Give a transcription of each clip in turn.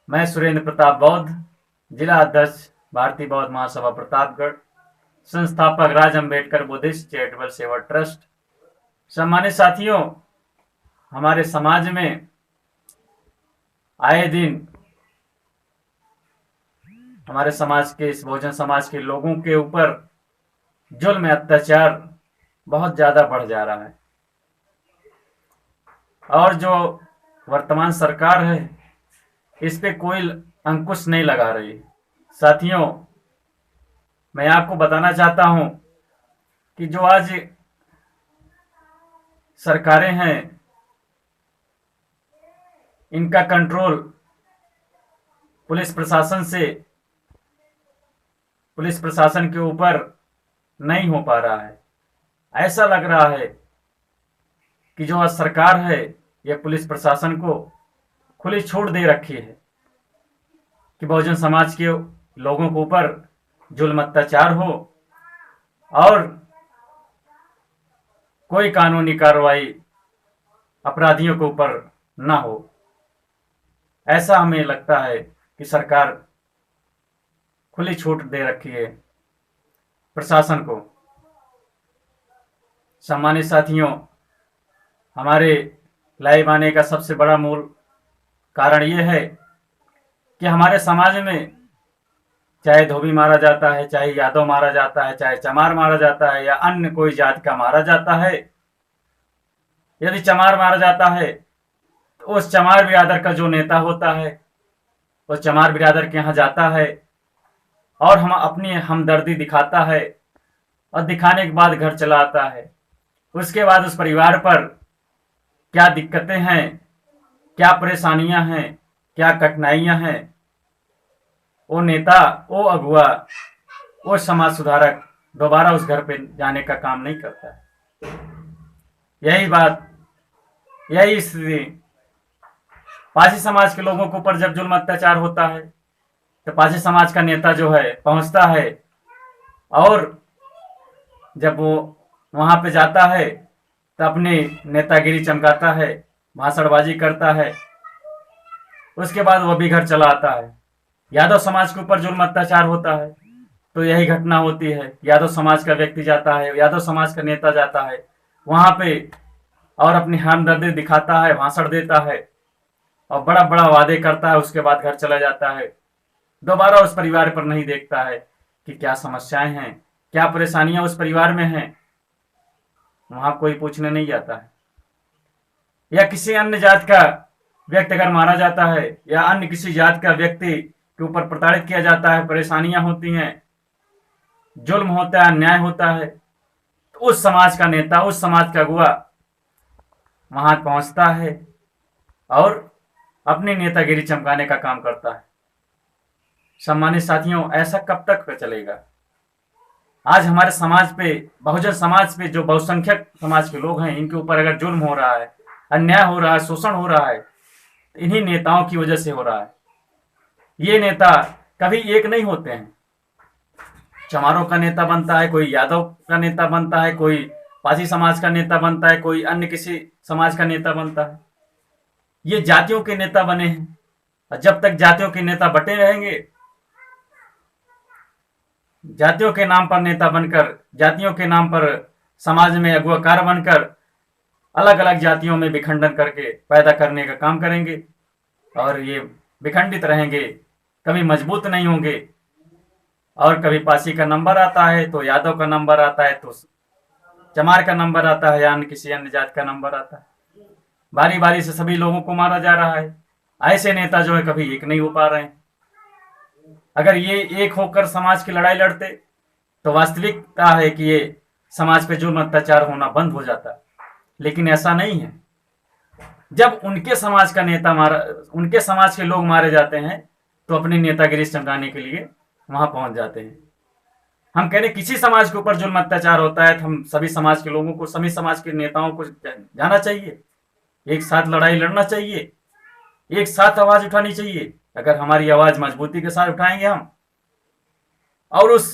मैं सुरेंद्र प्रताप बौद्ध, जिला अध्यक्ष भारतीय बौद्ध महासभा प्रतापगढ़, संस्थापक राज अम्बेडकर बुद्धिस्ट चैरिटेबल सेवा ट्रस्ट। सम्मानित साथियों, हमारे समाज में आए दिन हमारे समाज के इस बहुजन समाज के लोगों के ऊपर जुल्म अत्याचार बहुत ज्यादा बढ़ जा रहा है और जो वर्तमान सरकार है इस पे कोई अंकुश नहीं लगा रही। साथियों, मैं आपको बताना चाहता हूं कि जो आज सरकारें हैं इनका कंट्रोल पुलिस प्रशासन के ऊपर नहीं हो पा रहा है। ऐसा लग रहा है कि जो आज सरकार है यह पुलिस प्रशासन को खुली छूट दे रखी है कि बहुजन समाज के लोगों के ऊपर जुल्म अत्याचार हो और कोई कानूनी कार्रवाई अपराधियों के ऊपर ना हो। ऐसा हमें लगता है कि सरकार खुली छूट दे रखी है प्रशासन को। सम्मानित साथियों, हमारे लाइव आने का सबसे बड़ा मूल कारण यह है कि हमारे समाज में चाहे धोबी मारा जाता है, चाहे यादव मारा जाता है, चाहे चमार मारा जाता है या अन्य कोई जात का मारा जाता है, यदि चमार मारा जाता है तो उस चमार बिरादर का जो नेता होता है वो चमार बिरादर के यहाँ जाता है और हम अपनी हमदर्दी दिखाता है और दिखाने के बाद घर चला आता है। उसके बाद उस परिवार पर क्या दिक्कतें हैं, क्या परेशानियां हैं, क्या कठिनाइयां हैं, वो नेता, वो अगुआ, वो समाज सुधारक दोबारा उस घर पे जाने का काम नहीं करता है। यही स्थिति पासी समाज के लोगों के ऊपर जब जुल्म अत्याचार होता है तो पासी समाज का नेता जो है पहुंचता है और जब वो वहां पे जाता है तो अपनी नेतागिरी चमकाता है, भाषणबाजी करता है, उसके बाद वो भी घर चला आता है। यादव समाज के ऊपर जुल्म अत्याचार होता है तो यही घटना होती है। यादव समाज का व्यक्ति जाता है, यादव समाज का नेता जाता है वहां पे और अपनी हमदर्दी दिखाता है, भाषण देता है और बड़ा बड़ा वादे करता है, उसके बाद घर चला जाता है। दोबारा उस परिवार पर नहीं देखता है कि क्या समस्याएं हैं, क्या परेशानियां उस परिवार में हैं, वहां कोई पूछने नहीं जाता है। या किसी अन्य जात का व्यक्ति अगर मारा जाता है या अन्य किसी जात का व्यक्ति के ऊपर प्रताड़ित किया जाता है, परेशानियां होती हैं, जुल्म होता है, अन्याय होता है, तो उस समाज का नेता, उस समाज का अगुआ वहां पहुंचता है और अपनी नेतागिरी चमकाने का काम करता है। सम्मानित साथियों, ऐसा कब तक चलेगा? आज हमारे समाज पे, बहुजन समाज पे, जो बहुसंख्यक समाज के लोग हैं इनके ऊपर अगर जुल्म हो रहा है, अन्याय हो रहा है, शोषण हो रहा है, तो इन्हीं नेताओं की वजह से हो रहा है। ये नेता कभी एक नहीं होते हैं। चमारों का नेता बनता है, कोई यादव का नेता बनता है, कोई पासी समाज का नेता बनता है, कोई अन्य किसी समाज का नेता बनता है। ये जातियों के नेता बने हैं और जब तक जातियों के नेता बटे रहेंगे, जातियों के नाम पर नेता बनकर, जातियों के नाम पर समाज में अगुवाकार बनकर अलग अलग जातियों में विखंडन करके पैदा करने का काम करेंगे और ये विखंडित रहेंगे, कभी मजबूत नहीं होंगे। और कभी पासी का नंबर आता है तो यादव का नंबर आता है तो चमार का नंबर आता है या अन्य किसी अन्य जात का नंबर आता है। बारी बारी से सभी लोगों को मारा जा रहा है। ऐसे नेता जो है कभी एक नहीं हो पा रहे हैं। अगर ये एक होकर समाज की लड़ाई लड़ते तो वास्तविकता है कि ये समाज पे जुल्म अत्याचार होना बंद हो जाता, लेकिन ऐसा नहीं है। जब उनके समाज का नेता उनके समाज के लोग मारे जाते हैं तो अपनी नेतागिरी चमकाने के लिए वहां पहुंच जाते हैं। हम कह रहे किसी समाज के ऊपर जुल्म अत्याचार होता है तो हम सभी समाज के लोगों को, सभी समाज के नेताओं को जाना चाहिए, एक साथ लड़ाई लड़ना चाहिए, एक साथ आवाज उठानी चाहिए। अगर हमारी आवाज मजबूती के साथ उठाएंगे हम और उस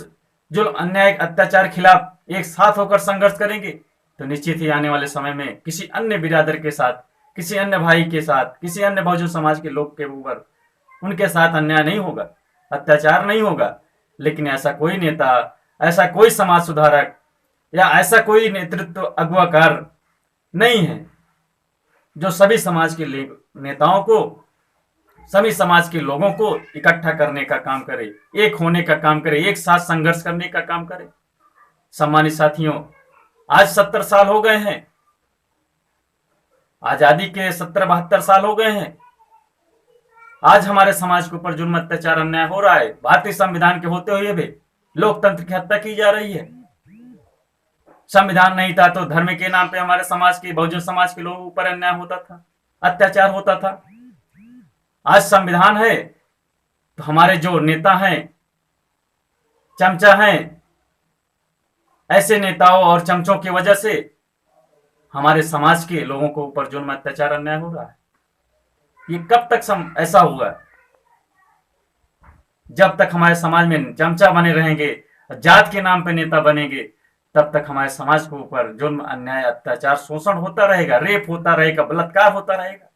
जो अन्याय अत्याचार खिलाफ एक साथ होकर संघर्ष करेंगे तो निश्चित ही आने वाले समय में किसी अन्य बिरादर के साथ, किसी अन्य भाई के साथ, किसी अन्य बहुजन समाज के लोग के ऊपर उनके साथ अन्याय नहीं होगा, अत्याचार नहीं होगा। लेकिन ऐसा कोई नेता, ऐसा कोई समाज सुधारक या ऐसा कोई नेतृत्व अगुवाकार नहीं है जो सभी समाज के नेताओं को, सभी समाज के लोगों को इकट्ठा करने का काम करे, एक होने का काम करे, एक साथ संघर्ष करने का काम करे। सम्मानित साथियों, आज 70 साल हो गए हैं, आजादी के 70-72 साल हो गए हैं। आज हमारे समाज के ऊपर जुल्म, अत्याचार, अन्याय हो रहा है। भारतीय संविधान के होते हुए भी लोकतंत्र की हत्या की जा रही है। संविधान नहीं था तो धर्म के नाम पे हमारे समाज के, बहुजन समाज के लोगों ऊपर अन्याय होता था, अत्याचार होता था। आज संविधान है तो हमारे जो नेता हैं, चमचा हैं, ऐसे नेताओं और चमचों की वजह से हमारे समाज के लोगों को ऊपर जुल्म, अत्याचार, अन्याय हो रहा है। ये कब तक ऐसा होगा? जब तक हमारे समाज में चमचा बने रहेंगे, जात के नाम पे नेता बनेंगे, तब तक हमारे समाज के ऊपर जुल्म, अन्याय, अत्याचार, शोषण होता रहेगा, रेप होता रहेगा, बलात्कार होता रहेगा।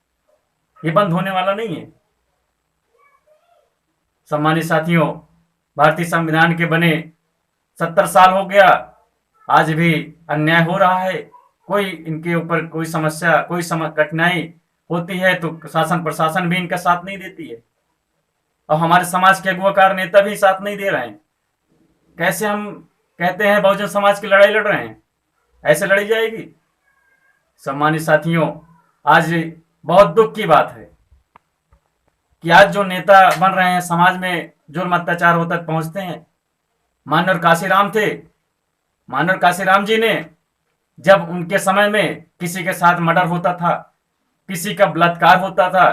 ये बंद होने वाला नहीं है। सम्मानित साथियों, भारतीय संविधान के बने 70 साल हो गया, आज भी अन्याय हो रहा है। कोई इनके ऊपर कोई समस्या, कोई कठिनाई होती है तो शासन प्रशासन भी इनका साथ नहीं देती है, और हमारे समाज के अगुवाकार नेता भी साथ नहीं दे रहे हैं। कैसे हम कहते हैं बहुजन समाज की लड़ाई लड़ रहे हैं? ऐसे लड़ी जाएगी? सम्मानित साथियों, आज बहुत दुख की बात है कि आज जो नेता बन रहे हैं समाज में जुल्म, अत्याचार तक पहुंचते हैं। माननीय काशीराम थे, माननीय काशीराम जी ने, जब उनके समय में किसी के साथ मर्डर होता था, किसी का बलात्कार होता था,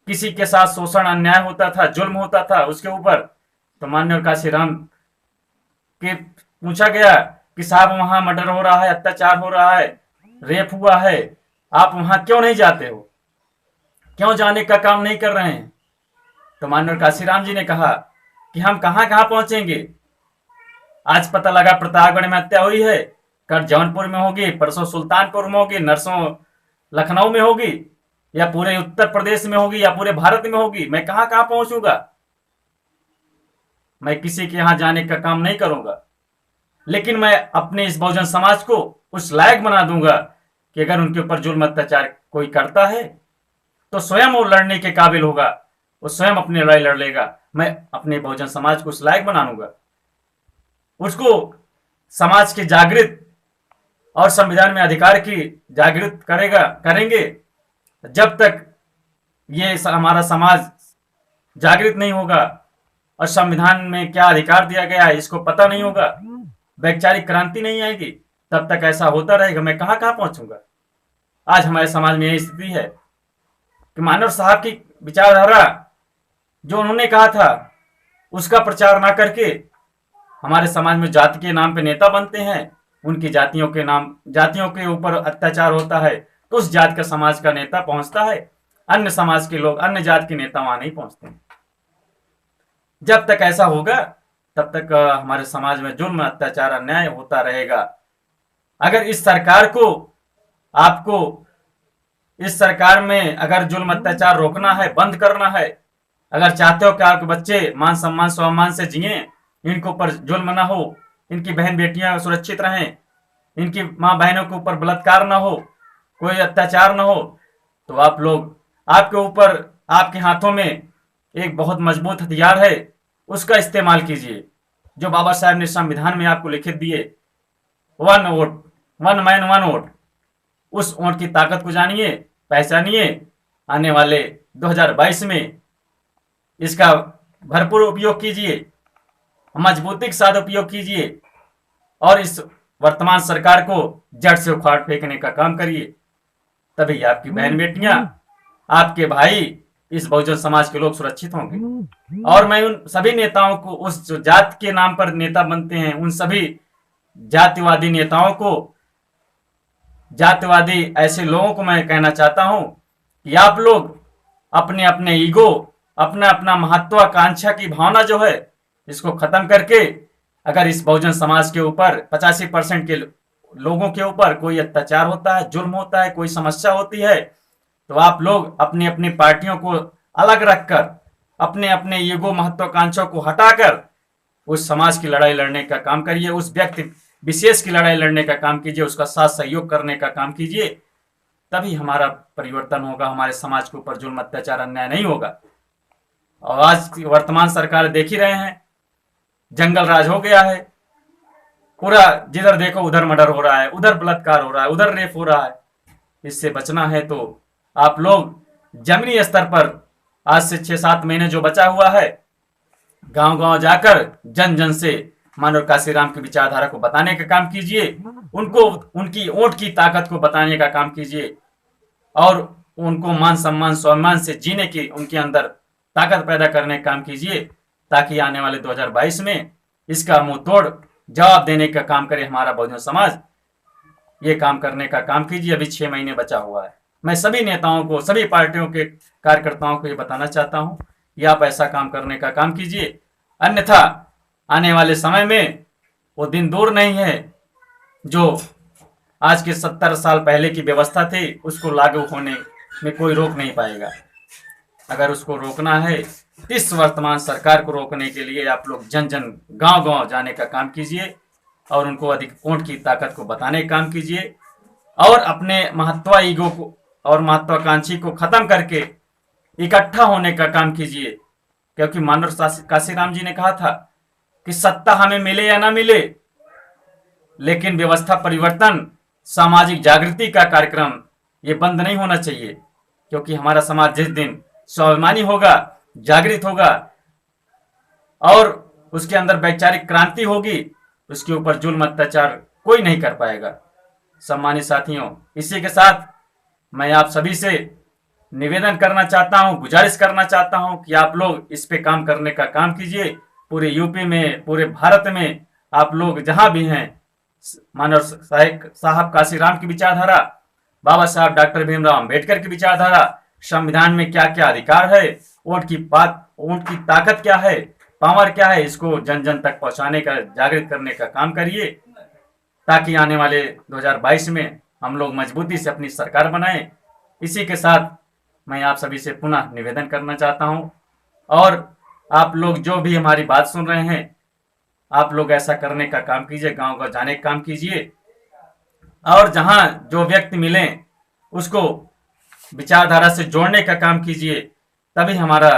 किसी के साथ शोषण, अन्याय होता था, जुल्म होता था उसके ऊपर, तो माननीय काशीराम के पूछा गया कि साहब वहां मर्डर हो रहा है, अत्याचार हो रहा है, रेप हुआ है, आप वहां क्यों नहीं जाते हो, क्यों जाने का काम नहीं कर रहे हैं? तो माननीय काशीराम जी ने कहा कि हम कहां कहां पहुंचेंगे। आज पता लगा प्रतापगढ़ में हत्या हुई है, कल जौनपुर में होगी, परसों सुल्तानपुर में होगी, नरसों लखनऊ में होगी, या पूरे उत्तर प्रदेश में होगी, या पूरे भारत में होगी। मैं कहां कहां पहुंचूंगा? मैं किसी के यहां जाने का काम नहीं करूंगा, लेकिन मैं अपने इस बहुजन समाज को उस लायक बना दूंगा कि अगर उनके ऊपर जुल्म, अत्याचार कोई करता है तो स्वयं वो लड़ने के काबिल होगा, वो स्वयं अपनी लड़ाई लड़ लेगा। मैं अपने बहुजन समाज को उस लायक बना दूंगा, उसको समाज के जागृत और संविधान में अधिकार की जागृत करेंगे। जब तक ये हमारा समाज जागृत नहीं होगा और संविधान में क्या अधिकार दिया गया है इसको पता नहीं होगा, वैचारिक क्रांति नहीं आएगी, तब तक ऐसा होता रहेगा। मैं कहां कहां पहुंचूंगा? आज हमारे समाज में यही स्थिति है कि मानव साहब की विचारधारा जो उन्होंने कहा था उसका प्रचार ना करके हमारे समाज में जाति के नाम पे नेता बनते हैं, उनकी जातियों के ऊपर अत्याचार होता है तो उस जात का समाज का नेता पहुंचता है, अन्य समाज के लोग, अन्य जात के नेता वहां नहीं पहुंचते हैं। जब तक ऐसा होगा तब तक हमारे समाज में जुल्म, अत्याचार, अन्याय होता रहेगा। अगर इस सरकार को, आपको इस सरकार में अगर जुल्म, अत्याचार रोकना है, बंद करना है, अगर चाहते हो कि आपके बच्चे मान सम्मान स्वाभिमान से जिए, इनके ऊपर जुल्म ना हो, इनकी बहन बेटियां सुरक्षित रहें, इनकी माँ बहनों के ऊपर बलात्कार ना हो, कोई अत्याचार ना हो, तो आप लोग, आपके ऊपर, आपके हाथों में एक बहुत मजबूत हथियार है, उसका इस्तेमाल कीजिए जो बाबा साहब ने संविधान में आपको लिखित दिए, 1 वोट, 1 मैन 1 वोट। उस वोट की ताकत को जानिए, पहचानिए। आने वाले 2022 में इसका भरपूर उपयोग कीजिए, मजबूती के साथ उपयोग कीजिए और इस वर्तमान सरकार को जड़ से उखाड़ फेंकने का काम करिए। तभी आपकी बहन बेटियां, आपके भाई, इस बहुजन समाज के लोग सुरक्षित होंगे। और मैं उन सभी नेताओं को, उस जो जात के नाम पर नेता बनते हैं, उन सभी जातिवादी नेताओं को, जातिवादी ऐसे लोगों को मैं कहना चाहता हूं कि आप लोग अपने अपने ईगो, अपना अपना महत्वाकांक्षा की भावना जो है इसको खत्म करके, अगर इस बहुजन समाज के ऊपर 85% के लोगों के ऊपर कोई अत्याचार होता है, जुल्म होता है, कोई समस्या होती है, तो आप लोग अपनी अपनी पार्टियों को अलग रखकर अपने अपने ईगो महत्वाकांक्षाओं को हटाकर उस समाज की लड़ाई लड़ने का काम करिए, उस व्यक्ति विशेष की लड़ाई लड़ने का काम कीजिए, उसका साथ सहयोग करने का काम कीजिए। तभी हमारा परिवर्तन होगा, हमारे समाज के ऊपर जुल्म अत्याचार अन्याय नहीं होगा। और आज वर्तमान सरकार देख ही रहे हैं, जंगल राज हो गया है, पूरा जिधर देखो उधर मर्डर हो रहा है, उधर बलात्कार हो रहा है, उधर रेप हो रहा है। इससे बचना है तो आप लोग जमीनी स्तर पर आज से 6-7 महीने जो बचा हुआ है, गांव गांव जाकर जन जन से मानव काशीराम की विचारधारा को बताने का काम कीजिए, उनको उनकी ओट की ताकत को बताने का काम कीजिए और उनको मान सम्मान स्वाभिमान से जीने की उनके अंदर ताकत पैदा करने का काम कीजिए, ताकि आने वाले 2022 में इसका मुंह तोड़ जवाब देने का काम करे हमारा बहुजन समाज। ये काम करने का काम कीजिए। अभी 6 महीने बचा हुआ है। मैं सभी नेताओं को, सभी पार्टियों के कार्यकर्ताओं को ये बताना चाहता हूं कि आप ऐसा काम करने का काम कीजिए, अन्यथा आने वाले समय में वो दिन दूर नहीं है जो आज के 70 साल पहले की व्यवस्था थी, उसको लागू होने में कोई रोक नहीं पाएगा। अगर उसको रोकना है, इस वर्तमान सरकार को रोकने के लिए आप लोग जन जन गांव गांव जाने का काम कीजिए और उनको अधिक वोट की ताकत को बताने का काम कीजिए और अपने महत्वा ईगो को और महत्वाकांक्षी को खत्म करके इकट्ठा होने का काम कीजिए। क्योंकि मानव काशीराम जी ने कहा था कि सत्ता हमें मिले या ना मिले, लेकिन व्यवस्था परिवर्तन, सामाजिक जागृति का कार्यक्रम ये बंद नहीं होना चाहिए। क्योंकि हमारा समाज जिस दिन स्वाभिमानी होगा, जागृत होगा और उसके अंदर वैचारिक क्रांति होगी, उसके ऊपर जुल्म अत्याचार कोई नहीं कर पाएगा। सम्मानित साथियों, इसी के साथ मैं आप सभी से निवेदन करना चाहता हूं, गुजारिश करना चाहता हूं कि आप लोग इस पे काम करने का काम कीजिए। पूरे यूपी में, पूरे भारत में आप लोग जहां भी हैं, मानव साहब काशीराम की विचारधारा, बाबा साहब डॉक्टर भीमराव अंबेडकर की विचारधारा, संविधान में क्या क्या अधिकार है, वोट की ताकत क्या है, पावर क्या है, इसको जन जन तक पहुंचाने का, जागृत करने का काम करिए, ताकि आने वाले 2022 में हम लोग मजबूती से अपनी सरकार बनाएं। इसी के साथ मैं आप सभी से पुनः निवेदन करना चाहता हूं और आप लोग जो भी हमारी बात सुन रहे हैं, आप लोग ऐसा करने का काम कीजिए, गांव गांव जाने का काम कीजिए और जहां जो व्यक्ति मिले उसको विचारधारा से जोड़ने का काम कीजिए। तभी हमारा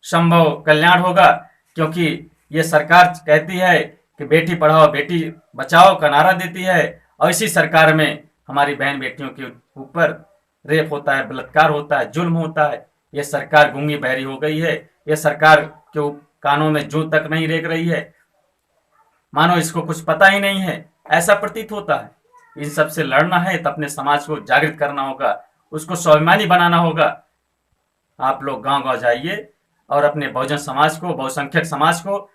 संभव कल्याण होगा। क्योंकि ये सरकार कहती है कि बेटी पढ़ाओ बेटी बचाओ का नारा देती है और इसी सरकार में हमारी बहन बेटियों के ऊपर रेप होता है, बलात्कार होता है, जुल्म होता है। ये सरकार गूंगी बहरी हो गई है। ये सरकार के कानों में जूं तक नहीं रेंग रही है, मानो इसको कुछ पता ही नहीं है, ऐसा प्रतीत होता है। इन सब से लड़ना है तो अपने समाज को जागृत करना होगा, उसको स्वाभिमानी बनाना होगा। आप लोग गांव गांव जाइए और अपने बहुजन समाज को, बहुसंख्यक समाज को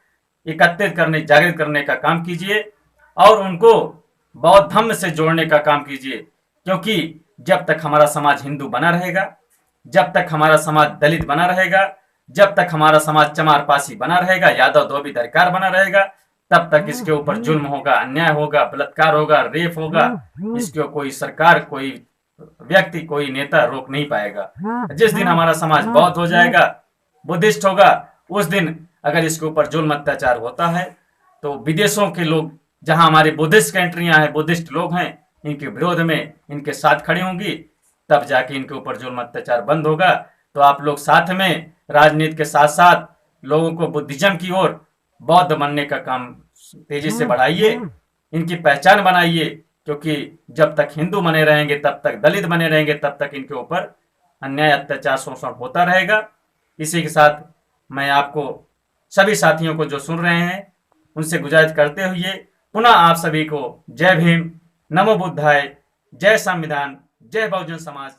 एकत्रित करने, जागृत करने का काम कीजिए और उनको बौद्ध धर्म से जोड़ने का काम कीजिए। क्योंकि जब तक हमारा समाज हिंदू बना रहेगा, जब तक हमारा समाज दलित बना रहेगा, जब तक हमारा समाज चमार पासी बना रहेगा, यादव धोबी दरकार बना रहेगा, तब तक इसके ऊपर जुल्म होगा, अन्याय होगा, बलात्कार होगा, रेप होगा। इसको कोई सरकार, कोई व्यक्ति, कोई नेता रोक नहीं पाएगा। जिस दिन हमारा समाज बौद्ध हो जाएगा, बुद्धिस्ट होगा, उस दिन अगर इसके ऊपर जुल्म अत्याचार होता है तो विदेशों के लोग, जहां हमारे बुद्धिस्ट कंट्रियां हैं, बुद्धिस्ट लोग हैं, इनके विरोध में इनके साथ खड़ी होंगी, तब जाके इनके ऊपर जुल्म अत्याचार बंद होगा। तो आप लोग साथ में राजनीति के साथ साथ लोगों को बुद्धिज्म की ओर, बौद्ध बनने का काम तेजी से बढ़ाइए, इनकी पहचान बनाइए। क्योंकि जब तक हिंदू बने रहेंगे, तब तक दलित बने रहेंगे, तब तक इनके ऊपर अन्याय, अत्याचार, शोषण होता रहेगा। इसी के साथ मैं आपको, सभी साथियों को जो सुन रहे हैं, उनसे गुजारिश करते हुए पुनः आप सभी को जय भीम, नमो बुद्धाय, जय संविधान, जय बहुजन समाज।